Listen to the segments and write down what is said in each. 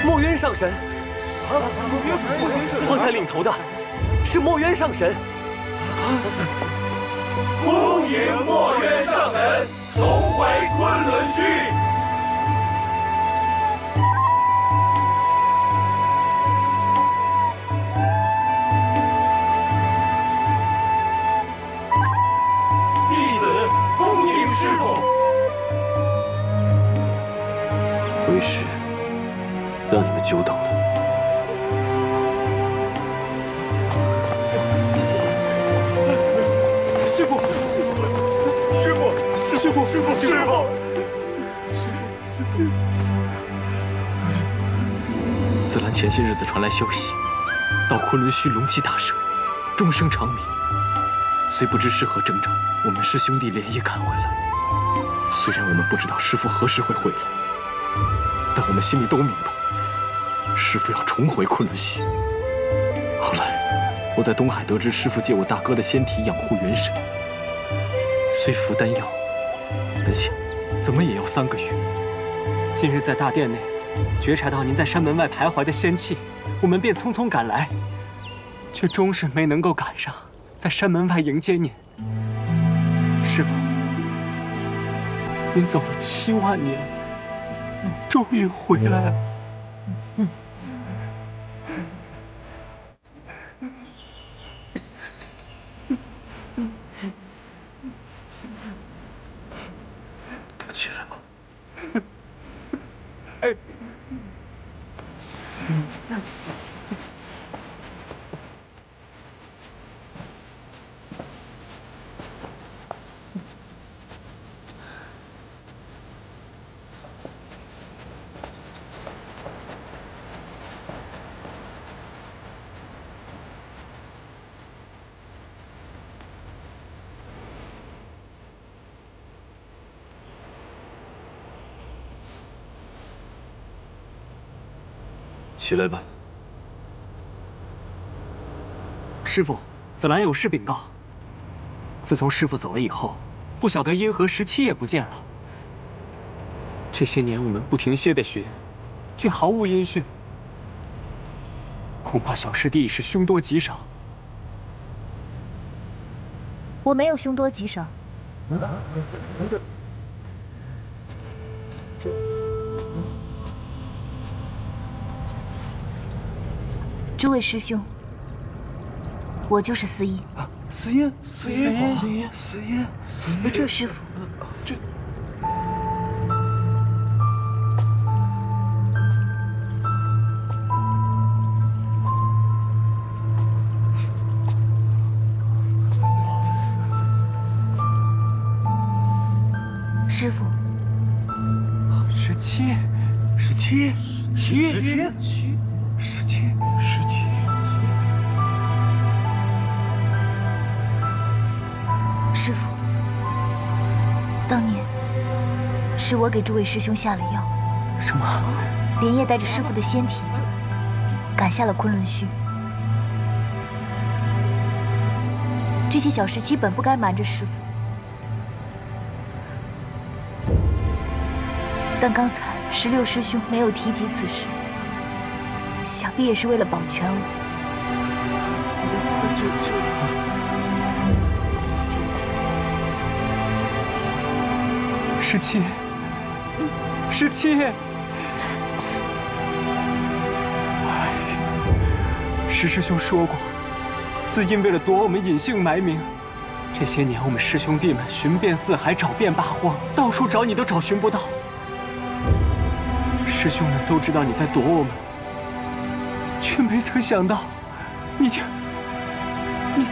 墨渊上神。方才领头的是墨渊上神。恭迎墨渊上神重回昆仑虚。弟子恭迎师父。为师让你们久等了。 师父！紫兰前些日子传来消息，到昆仑虚龙气大盛，终生长鸣。虽不知是何征兆，我们师兄弟连夜赶回来。虽然我们不知道师父何时会回来，但我们心里都明白，师父要重回昆仑虚。后来，我在东海得知师父借我大哥的仙体养护元神，虽服丹药。 本想，怎么也要3个月。今日在大殿内，觉察到您在山门外徘徊的仙气，我们便匆匆赶来，却终是没能够赶上，在山门外迎接您。师父，您走了7万年，终于回来了。起来吧。起来吧。师父，紫兰有事禀告。自从师父走了以后，不晓得因何17也不见了。这些年我们不停歇地寻，却毫无音讯。恐怕小师弟已是凶多吉少。我没有凶多吉少。诸位师兄，我就是司音。司音，司音，司音，司音，司音。这师傅，这。师傅。17。师傅，当年是我给诸位师兄下了药。什么？连夜带着师傅的仙体赶下了昆仑虚。这些小17本不该瞒着师傅，但刚才16师兄没有提及此事，想必也是为了保全我。17，石师兄说过，司音为了躲我们隐姓埋名，这些年我们师兄弟们寻遍四海，找遍八荒，到处找你都找寻不到。师兄们都知道你在躲我们，却没曾想到，你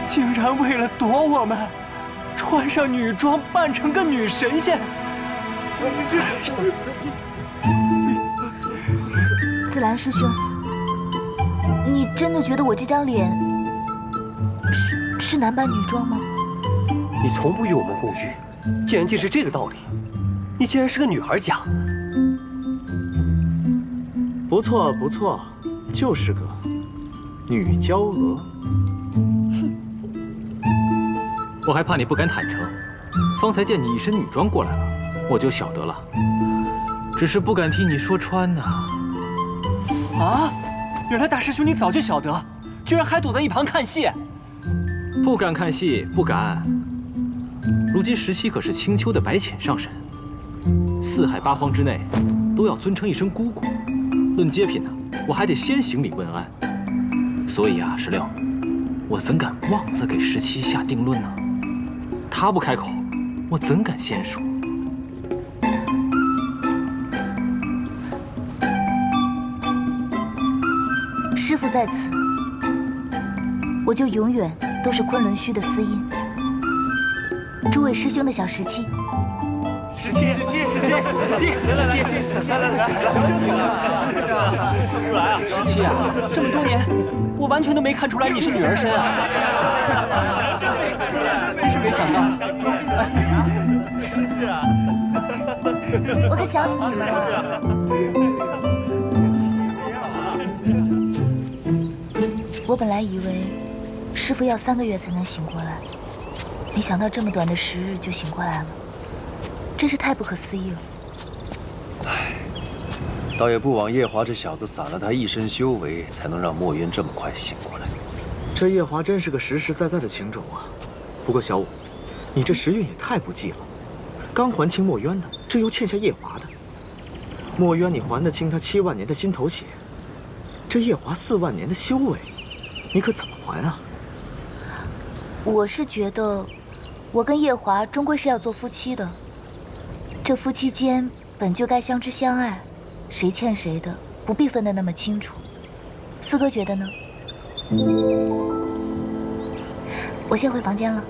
竟然为了躲我们，穿上女装，扮成个女神仙。紫兰师兄，你真的觉得我这张脸是男扮女装吗？你从不与我们共浴，既然既是这个道理，你竟然是个女孩家。不错不错，就是个女娇娥。我还怕你不敢坦诚，方才见你一身女装过来了，我就晓得了。只是不敢替你说穿呐。啊！原来大师兄你早就晓得，居然还躲在一旁看戏。不敢看戏，不敢。如今17可是青丘的白浅上神，四海八荒之内都要尊称一声姑姑。论阶品呢，我还得先行礼问安。所以啊，石榴，我怎敢妄自给17下定论呢？他不开口，我怎敢先说？师父在此，我就永远都是昆仑虚的司音。诸位师兄的小17。17，这么多年，我完全都没看出来你是女儿身啊！真是没想到。是啊，我可想死你们了。我本来以为师父要3个月才能醒过来，没想到这么短的10日就醒过来了，真是太不可思议了。唉，倒也不枉夜华这小子攒了他一身修为，才能让墨渊这么快醒过来。这夜华真是个实实在在的情种啊。不过小五，你这时运也太不济了，刚还清墨渊的，这又欠下夜华的。墨渊你还得清他7万年的心头血，这夜华4万年的修为，你可怎么还啊？我是觉得，我跟夜华终归是要做夫妻的，这夫妻间本就该相知相爱，谁欠谁的不必分得那么清楚。四哥觉得呢？我先回房间了。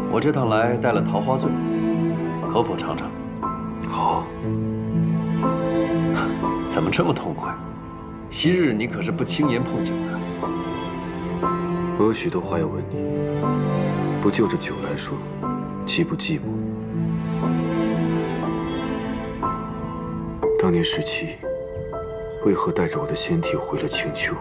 我这趟来带了桃花醉，可否尝尝？好。怎么这么痛快？昔日你可是不轻言碰酒的。我有许多话要问你，不就着酒来说，岂不寂寞？当年17为何带着我的仙体回了青丘？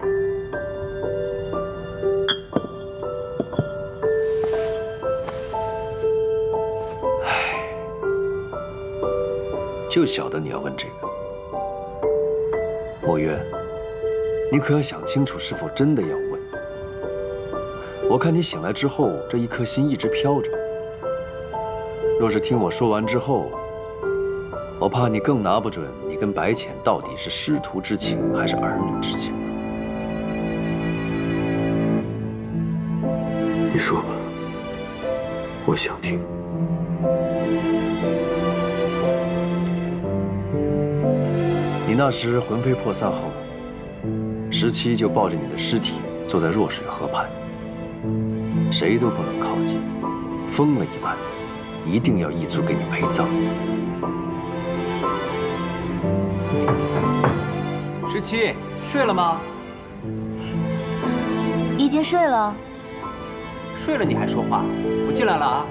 就晓得你要问这个。墨渊，你可要想清楚，是否真的要问？我看你醒来之后，这一颗心一直飘着。若是听我说完之后，我怕你更拿不准你跟白浅到底是师徒之情还是儿女之情。你说吧，我想听。你那时魂飞魄散后，17就抱着你的尸体坐在弱水河畔，谁都不能靠近，疯了一般，一定要一族给你陪葬。17，睡了吗？已经睡了。睡了你还说话？我进来了啊。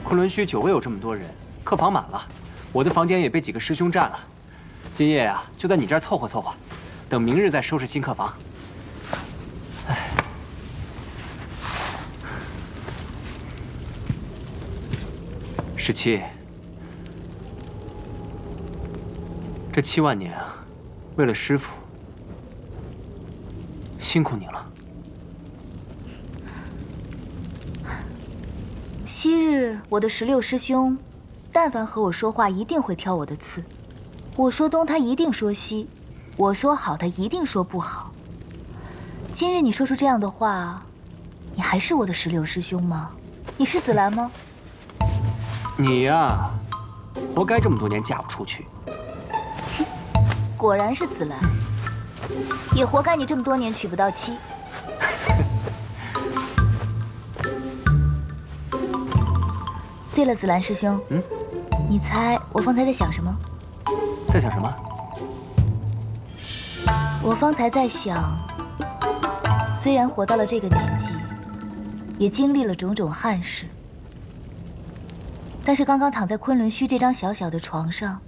昆仑虚久未有这么多人，客房满了，我的房间也被几个师兄占了。今夜啊，就在你这儿凑合凑合，等明日再收拾新客房。哎，17，这7万年啊，为了师父，辛苦你了。昔日我的16师兄，但凡和我说话，一定会挑我的刺。我说东，他一定说西；我说好，他一定说不好。今日你说出这样的话，你还是我的16师兄吗？你是紫兰吗？你呀，活该这么多年嫁不出去。果然是紫兰，也活该你这么多年娶不到妻。对了，紫兰师兄，你猜我方才在想什么？在想什么？我方才在想，虽然活到了这个年纪，也经历了种种憾事，但是刚刚躺在昆仑虚这张小小的床上，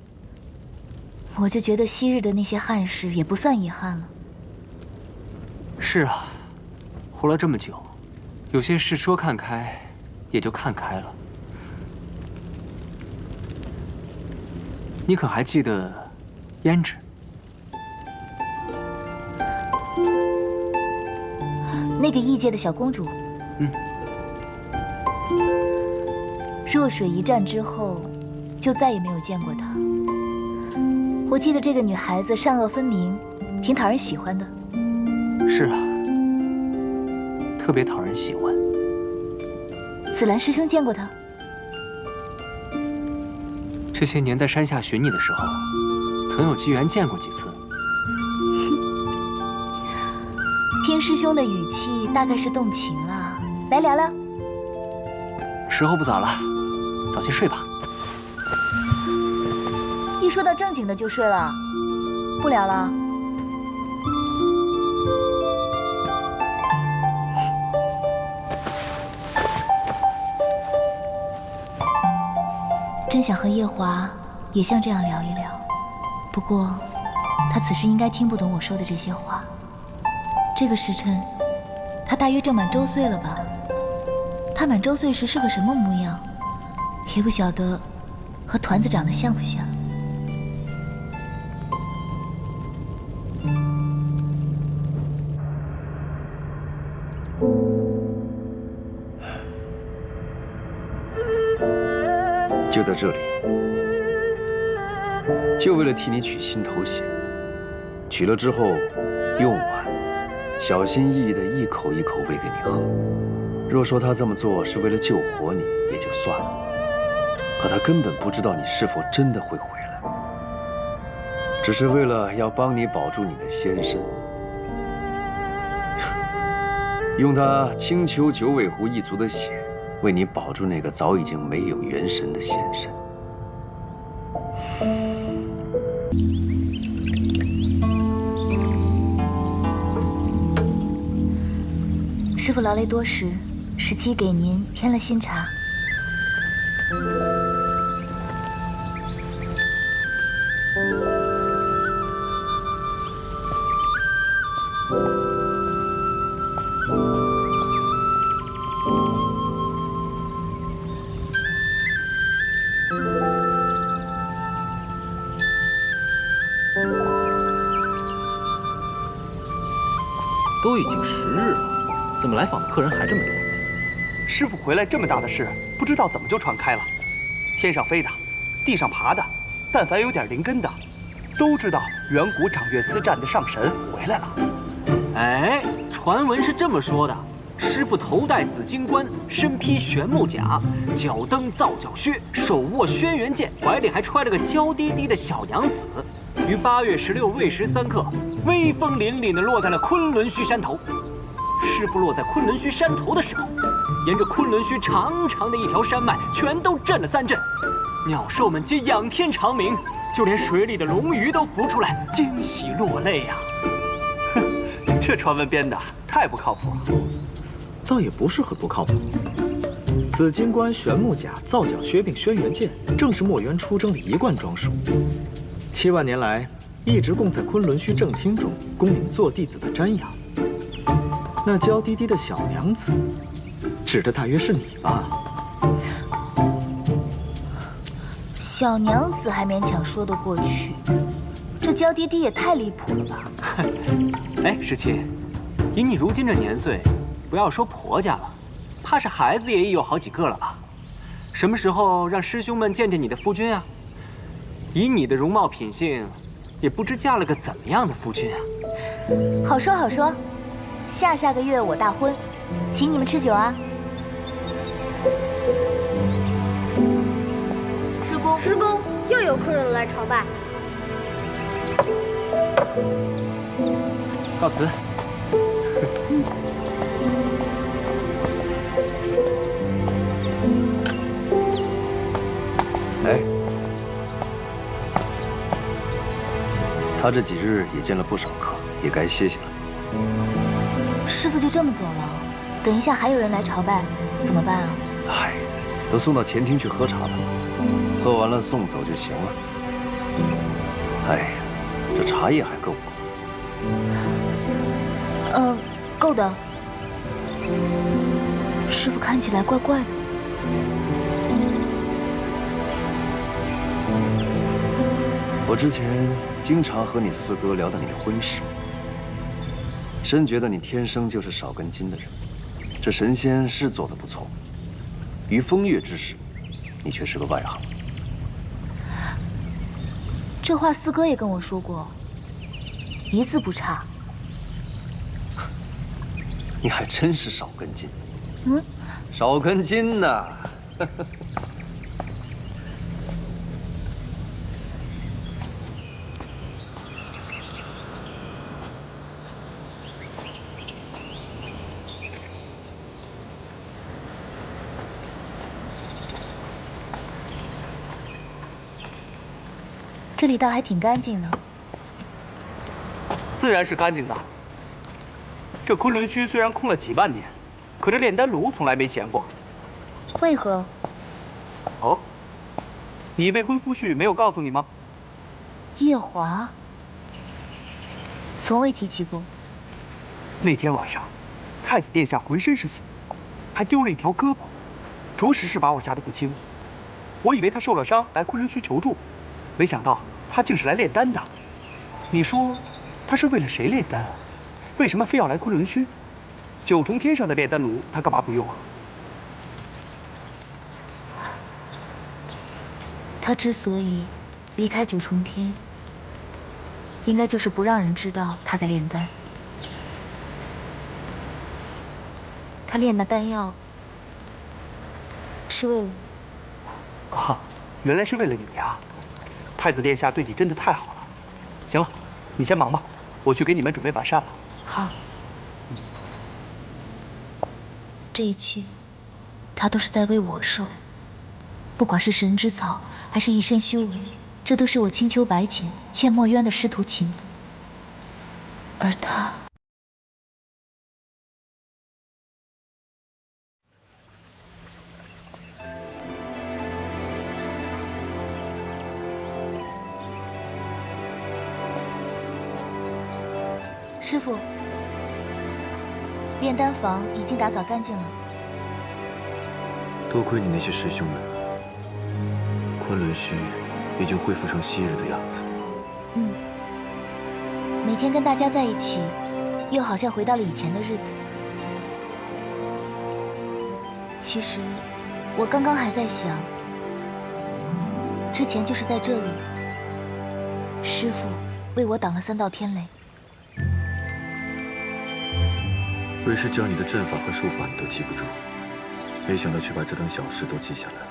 我就觉得昔日的那些憾事也不算遗憾了。是啊，活了这么久，有些事说看开，也就看开了。你可还记得胭脂？那个异界的小公主，弱水一战之后，就再也没有见过她。我记得这个女孩子善恶分明，挺讨人喜欢的。是啊，特别讨人喜欢。紫兰师兄见过她？这些年在山下寻你的时候，曾有机缘见过几次。听师兄的语气，大概是动情了。来聊聊。时候不早了，早些睡吧。一说到正经的就睡了，不聊了。真想和夜华也像这样聊一聊，不过他此时应该听不懂我说的这些话。这个时辰，他大约正满周岁了吧？他满周岁时是个什么模样，也不晓得和团子长得像不像。就在这里，就为了替你取心头血。取了之后，用完，小心翼翼地一口一口喂给你喝。若说他这么做是为了救活你，也就算了。可他根本不知道你是否真的会回来，只是为了要帮你保住你的仙身，用他青丘九尾狐一族的血。为你保住那个早已经没有元神的仙身。师父劳累多时，17给您添了新茶。都已经10日了，怎么来访的客人还这么多？师傅回来这么大的事，不知道怎么就传开了。天上飞的，地上爬的，但凡有点灵根的，都知道远古掌乐司战的上神回来了。哎，传闻是这么说的：师傅头戴紫金冠，身披玄木甲，脚蹬皂角靴，手握轩辕剑，怀里还揣了个娇滴滴的小娘子，于8月16未时3刻，威风凛凛地落在了昆仑虚山头。师傅落在昆仑虚山头的时候，沿着昆仑虚长长的一条山脉，全都震了3震，鸟兽们皆仰天长鸣，就连水里的龙鱼都浮出来，惊喜落泪呀！这传闻编的太不靠谱了。倒也不是很不靠谱。紫金冠、玄木甲、皂角靴并轩辕剑，正是墨渊出征的一贯装束。7万年来，一直供在昆仑虚正厅中供领做弟子的瞻仰。那娇滴滴的小娘子，指的大约是你吧？小娘子还勉强说得过去，这娇滴滴也太离谱了吧！哎，17，以你如今这年岁，不要说婆家了，怕是孩子也已有好几个了吧？什么时候让师兄们见见你的夫君啊？以你的容貌品性，也不知嫁了个怎么样的夫君啊？好说好说，下个月我大婚，请你们吃酒啊！师公，又有客人来朝拜。告辞。哎，他这几日也见了不少客，也该歇歇了。师傅就这么走了？等一下还有人来朝拜，怎么办啊？嗨，都送到前厅去喝茶了，喝完了送走就行了。哎呀，这茶叶还够不够？够的。师傅看起来怪怪的。我之前经常和你四哥聊到你的婚事，深觉得你天生就是少根筋的人。这神仙是做得不错，于风月之事，你却是个外行。这话四哥也跟我说过，一字不差。你还真是少根筋。嗯，少根筋呐。这里倒还挺干净的。自然是干净的。这昆仑虚虽然空了几万年，可这炼丹炉从来没闲过。为何？哦，你未婚夫婿没有告诉你吗？夜华，从未提起过。那天晚上，太子殿下浑身是血，还丢了一条胳膊，着实是把我吓得不轻。我以为他受了伤来昆仑虚求助，没想到他竟是来炼丹的。你说他是为了谁炼丹？为什么非要来昆仑虚？九重天上的炼丹炉他干嘛不用啊？他之所以离开九重天，应该就是不让人知道他在炼丹。他炼那丹药是为了我。啊，原来是为了你呀！太子殿下对你真的太好了。行了，你先忙吧，我去给你们准备晚膳了。好。这一切，他都是在为我受。不管是神之草，还是一身修为，这都是我青丘白浅欠墨渊的师徒情。而他，师傅，炼丹房已经打扫干净了。多亏你那些师兄们，昆仑虚已经恢复成昔日的样子。每天跟大家在一起，又好像回到了以前的日子。其实，我刚刚还在想，之前就是在这里，师傅为我挡了3道天雷。为师教你的阵法和术法你都记不住，没想到却把这等小事都记下来了。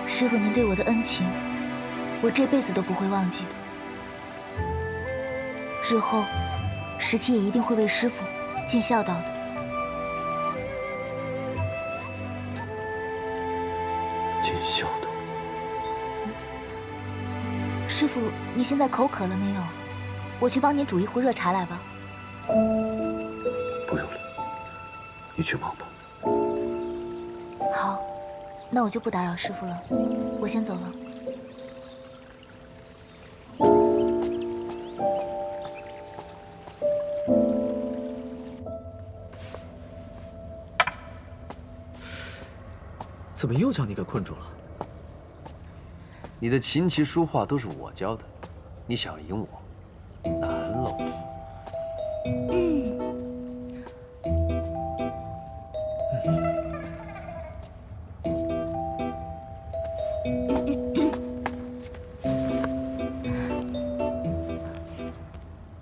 师傅您对我的恩情，我这辈子都不会忘记的。日后，石七也一定会为师傅尽孝道的。尽孝道。师傅，你现在口渴了没有？我去帮您煮一壶热茶来吧。不用了，你去忙吧。好，那我就不打扰师傅了，我先走了。怎么又将你给困住了？你的琴棋书画都是我教的，你想赢我，难喽。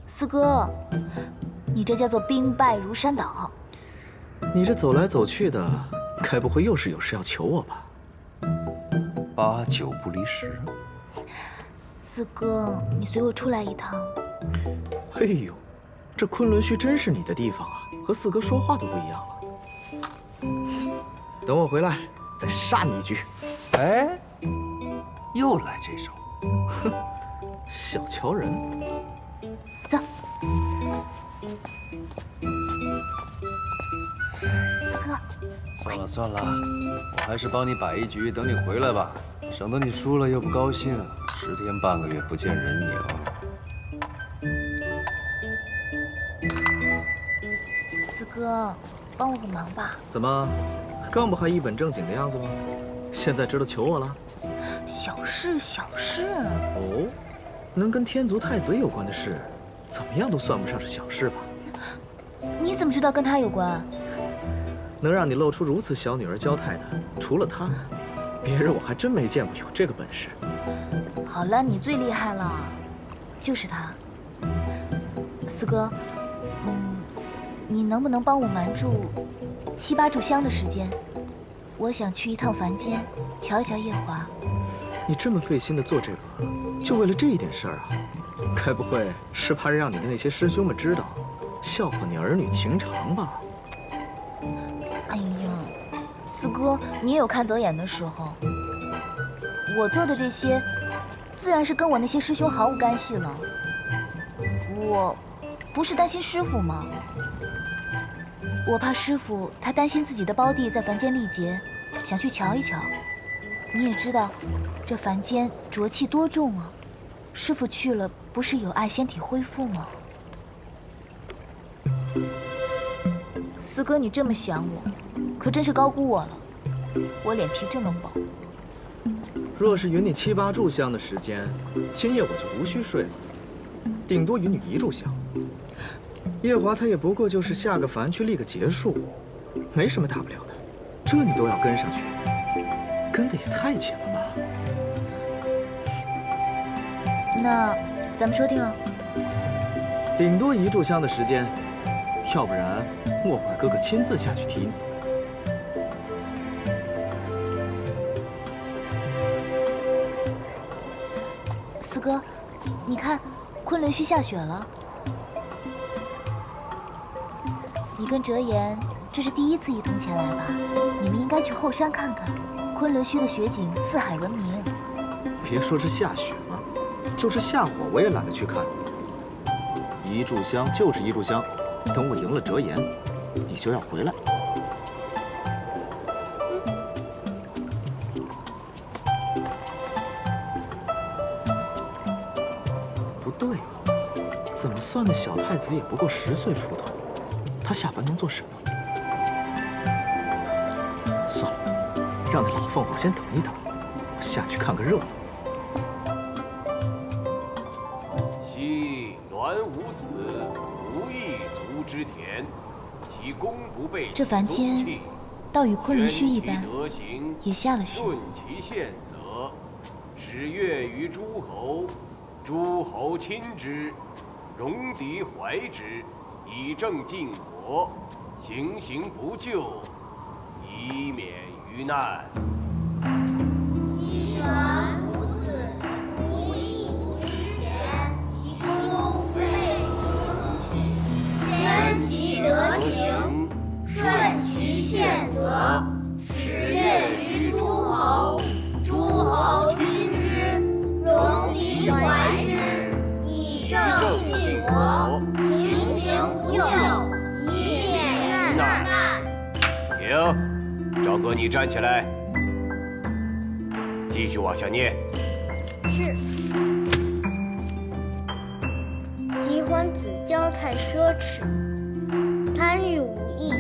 四哥，你这叫做兵败如山倒。你这走来走去的，该不会又是有事要求我吧？八九不离十。四哥，你随我出来一趟。哎呦，这昆仑虚真是你的地方啊，和四哥说话都不一样了。等我回来再杀你一局。哎，又来这手，哼，小瞧人。走。四哥，算了算了，我还是帮你摆一局，等你回来吧，省得你输了又不高兴，10天半个月不见人影。四哥，帮我个忙吧。怎么，刚不还一本正经的样子吗？现在知道求我了？小事小事。哦，能跟天族太子有关的事，怎么样都算不上是小事吧？你怎么知道跟他有关？能让你露出如此小女儿娇态的，除了他，别人我还真没见过有这个本事。好了，你最厉害了，就是他。四哥，你能不能帮我瞒住7、8炷香的时间？我想去一趟凡间，瞧一瞧夜华。你这么费心的做这个，就为了这一点事儿啊？该不会是怕让你的那些师兄们知道，笑话你儿女情长吧？哎呀，四哥，你也有看走眼的时候。我做的这些，自然是跟我那些师兄毫无干系了。我不是担心师傅吗？我怕师傅他担心自己的胞弟在凡间历劫，想去瞧一瞧。你也知道，这凡间浊气多重啊！师傅去了，不是有碍仙体恢复吗？四哥，你这么想我，可真是高估我了。我脸皮这么薄。若是允你7、8炷香的时间，今夜我就无需睡了，顶多允你1炷香。夜华他也不过就是下个凡去立个结束，没什么大不了的，这你都要跟上去，跟得也太紧了吧？那咱们说定了。顶多1炷香的时间，要不然莫管哥哥亲自下去提你。四哥，你看，昆仑虚下雪了。你跟哲言这是第1次一同前来吧？你们应该去后山看看，昆仑虚的雪景四海闻名。别说这下雪了，就是下火我也懒得去看。1炷香就是1炷香，等我赢了哲言，你就要回来。不对啊，怎么算那小太子也不过10岁出头，他下凡能做什么？算了，让那老凤凰先等一等，我下去看个热闹。昔栾武子无一族之田，其功不备。这凡间倒与昆仑虚一般，也下了雪。顺其宪则，使悦于诸侯，诸侯亲之，戎狄怀之，以正晋国，行刑不救，以免于难。昔栾武子无一族之田，其功不备其宗器，宣其德行，顺其宪则，使悦于诸侯，诸侯亲之，戎狄怀之，以正晋国，行刑不救，以免于难。停，赵哥，你站起来，继续往下念。是。及欢子交太奢侈，贪欲无益，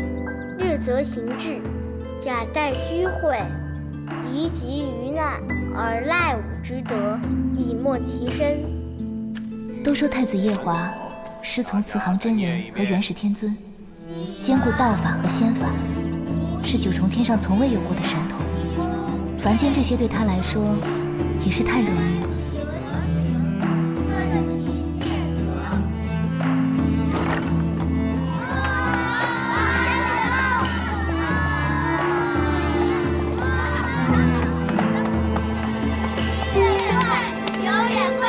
略则行志，假待居会，宜及于难，而赖吾之德，以没其身。都说太子夜华师从慈航真人和元始天尊，兼顾道法和仙法，是9重天上从未有过的神通。凡间这些对他来说也是太容易了。音乐会，表演会。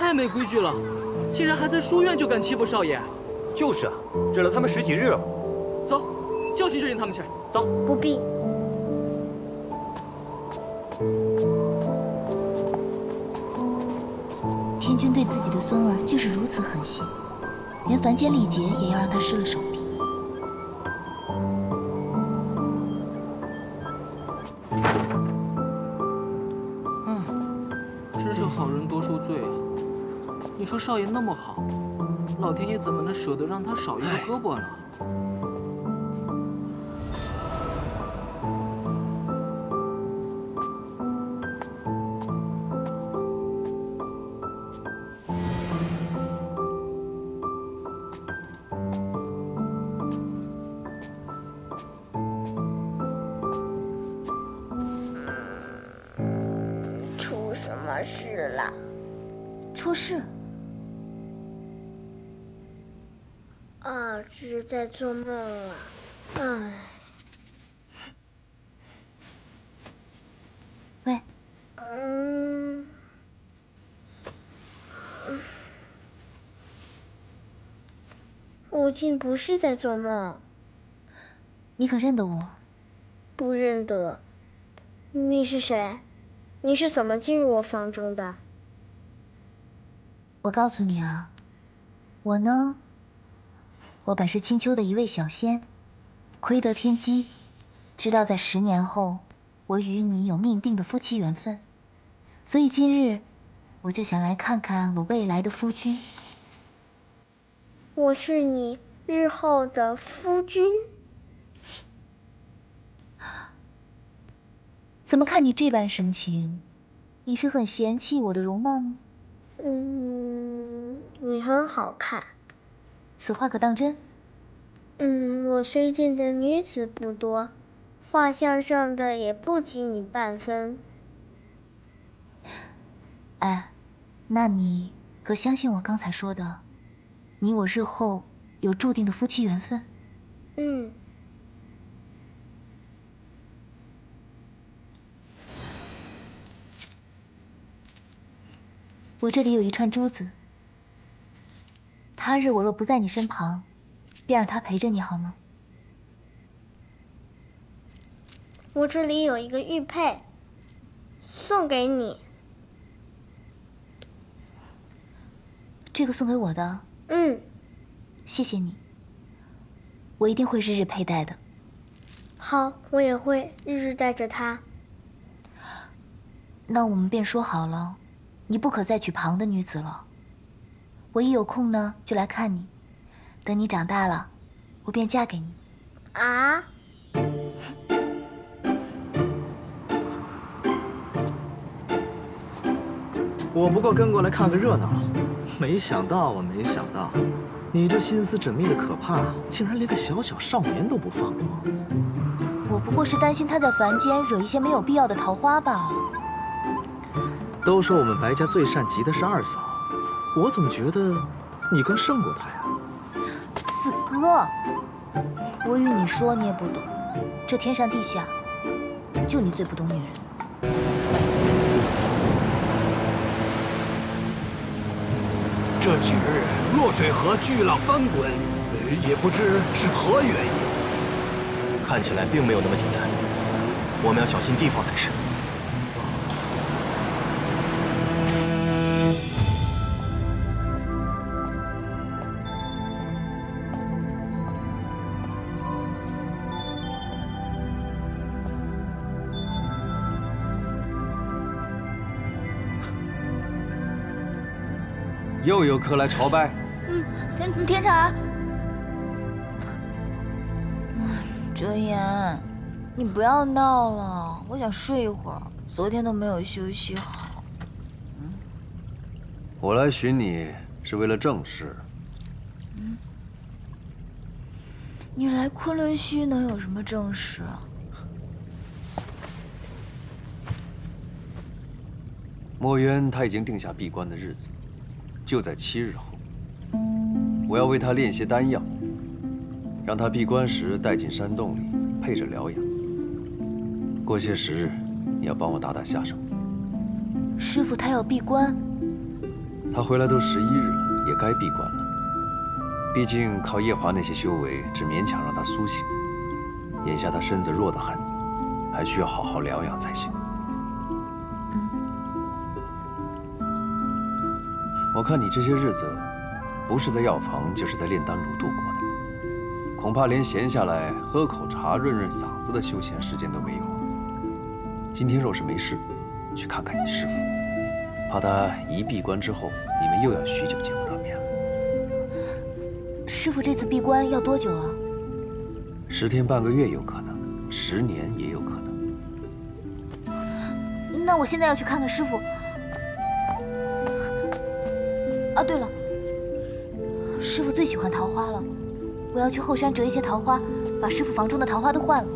太没规矩了，竟然还在书院就敢欺负少爷。就是啊，忍了他们10几日了。走，教训教训他们去。走。不必。天君对自己的孙儿竟是如此狠心，连凡间礼节也要让他失了手臂。真是好人多受罪啊！你说少爷那么好，老天爷怎么能舍得让他少一个胳膊呢？出什么事了？出事？啊，这是在做梦啊！唉。喂，我竟不是在做梦。你可认得我？不认得。你是谁？你是怎么进入我房中的？我告诉你啊，我呢，我本是青丘的一位小仙，亏得天机，知道在10年后，我与你有命定的夫妻缘分，所以今日我就想来看看我未来的夫君。我是你日后的夫君？怎么看你这般神情，你是很嫌弃我的容貌吗？你很好看。此话可当真？我虽见的女子不多，画像上的也不及你半分。哎，那你可相信我刚才说的，你我日后有注定的夫妻缘分？我这里有一串珠子，他日我若不在你身旁，便让他陪着你好吗？我这里有一个玉佩，送给你。这个送给我的？谢谢你，我一定会日日佩戴的。好，我也会日日带着它。那我们便说好了，你不可再娶旁的女子了。我一有空呢，就来看你。等你长大了，我便嫁给你。啊？我不过跟过来看个热闹，没想到啊，没想到，你这心思缜密的可怕，竟然连个小小少年都不放过。我不过是担心他在凡间惹一些没有必要的桃花罢了。都说我们白家最善及的是二嫂，我总觉得你更胜过她呀。四哥，我与你说你也不懂，这天上地下，就你最不懂女人。这几日洛水河巨浪翻滚，也不知是何原因。看起来并没有那么简单，我们要小心提防才是。又有客来朝拜。天茶，哲言，你不要闹了，我想睡一会儿，昨天都没有休息好。我来寻你是为了正事。你来昆仑虚能有什么正事啊？墨渊他已经定下闭关的日子，就在7日后。我要为他炼些丹药，让他闭关时带进山洞里配着疗养。过些时日，你要帮我打打下手。师傅他要闭关，他回来都11日了，也该闭关了。毕竟靠夜华那些修为，只勉强让他苏醒。眼下他身子弱得很，还需要好好疗养才行。我看你这些日子，不是在药房，就是在炼丹炉度过的，恐怕连闲下来喝口茶、润润嗓子的休闲时间都没有。今天若是没事，去看看你师父，怕他一闭关之后，你们又要许久见不到面了。师傅这次闭关要多久啊10天半个月有可能，10年也有可能。那我现在要去看看师傅。啊，对了，师傅最喜欢桃花了，我要去后山折一些桃花，把师傅房中的桃花都换了。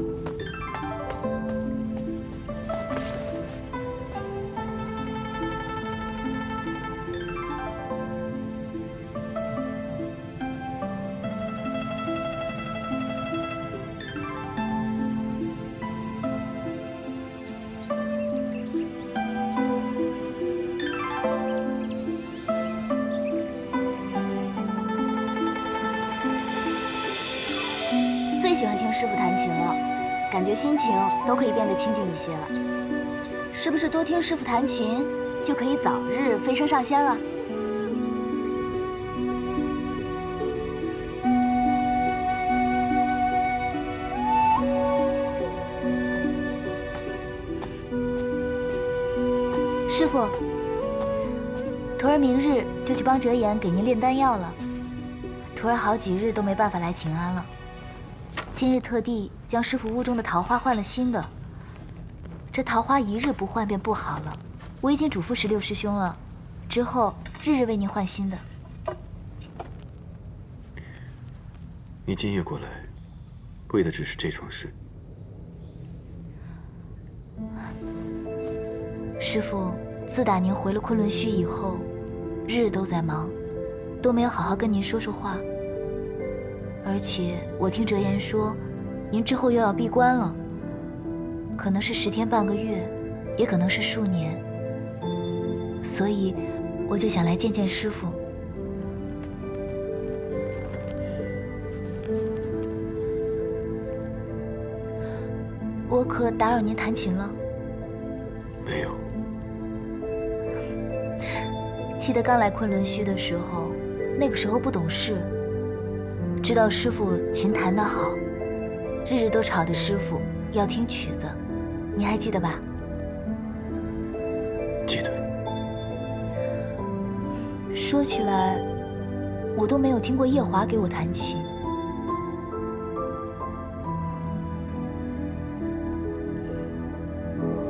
喜欢听师傅弹琴了，感觉心情都可以变得清静一些了。是不是多听师傅弹琴，就可以早日飞升上仙了？师傅，徒儿明日就去帮折颜给您炼丹药了。徒儿好几日都没办法来请安了。今日特地将师傅屋中的桃花换了新的，这桃花一日不换便不好了。我已经嘱咐16师兄了，之后日日为您换新的。你今夜过来，为的只是这桩事。师傅，自打您回了昆仑虚以后，日日都在忙，都没有好好跟您说说话。而且我听折颜说，您之后又要闭关了，可能是10天半个月，也可能是数年，所以我就想来见见师傅。我可打扰您弹琴了？没有。记得刚来昆仑虚的时候，那个时候不懂事。知道师傅琴弹得好，日日都吵着师傅要听曲子，你还记得吧？记得。说起来，我都没有听过夜华给我弹琴。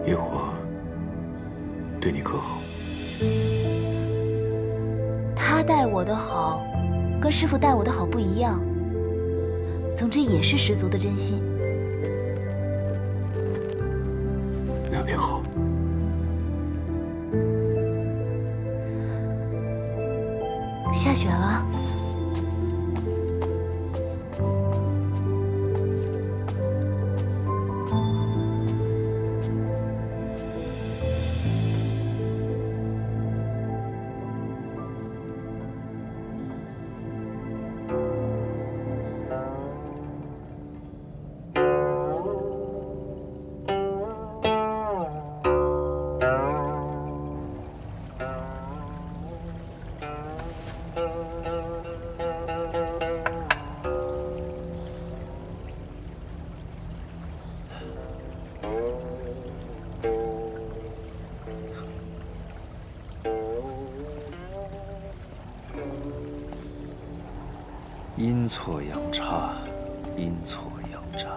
夜华对你可好？他待我的好，跟师傅待我的好不一样。总之也是十足的真心。那便好。下雪了。阴错阳差，阴错阳差。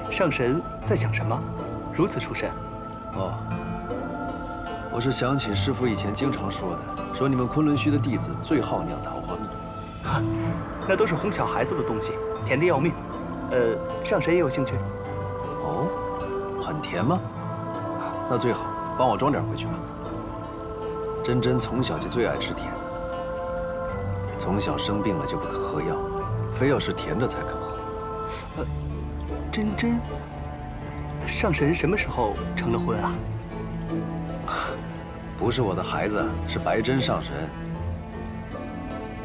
上神在想什么？如此出神。哦，我是想起师父以前经常说的，说你们昆仑虚的弟子最好酿桃花蜜。那都是哄小孩子的东西，甜得要命。上神也有兴趣。哦，很甜吗？那最好帮我装点回去吧。珍珍从小就最爱吃甜的。从小生病了就不肯喝药，非要是甜的才肯喝。真真，上神什么时候成了婚啊？不是我的孩子，是白真上神。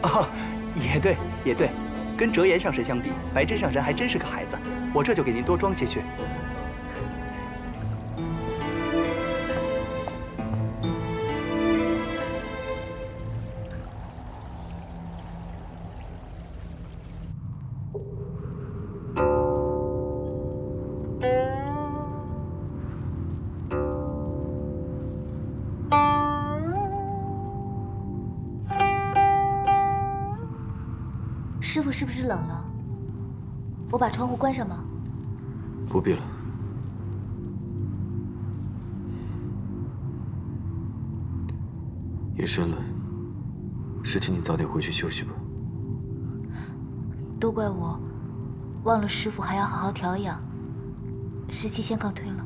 哦，也对，也对，跟折颜上神相比，白真上神还真是个孩子。我这就给您多装些去。师傅是不是冷了？我把窗户关上吗？不必了。夜深了，师请你早点回去休息吧。都怪我，忘了师傅还要好好调养。17先告退了。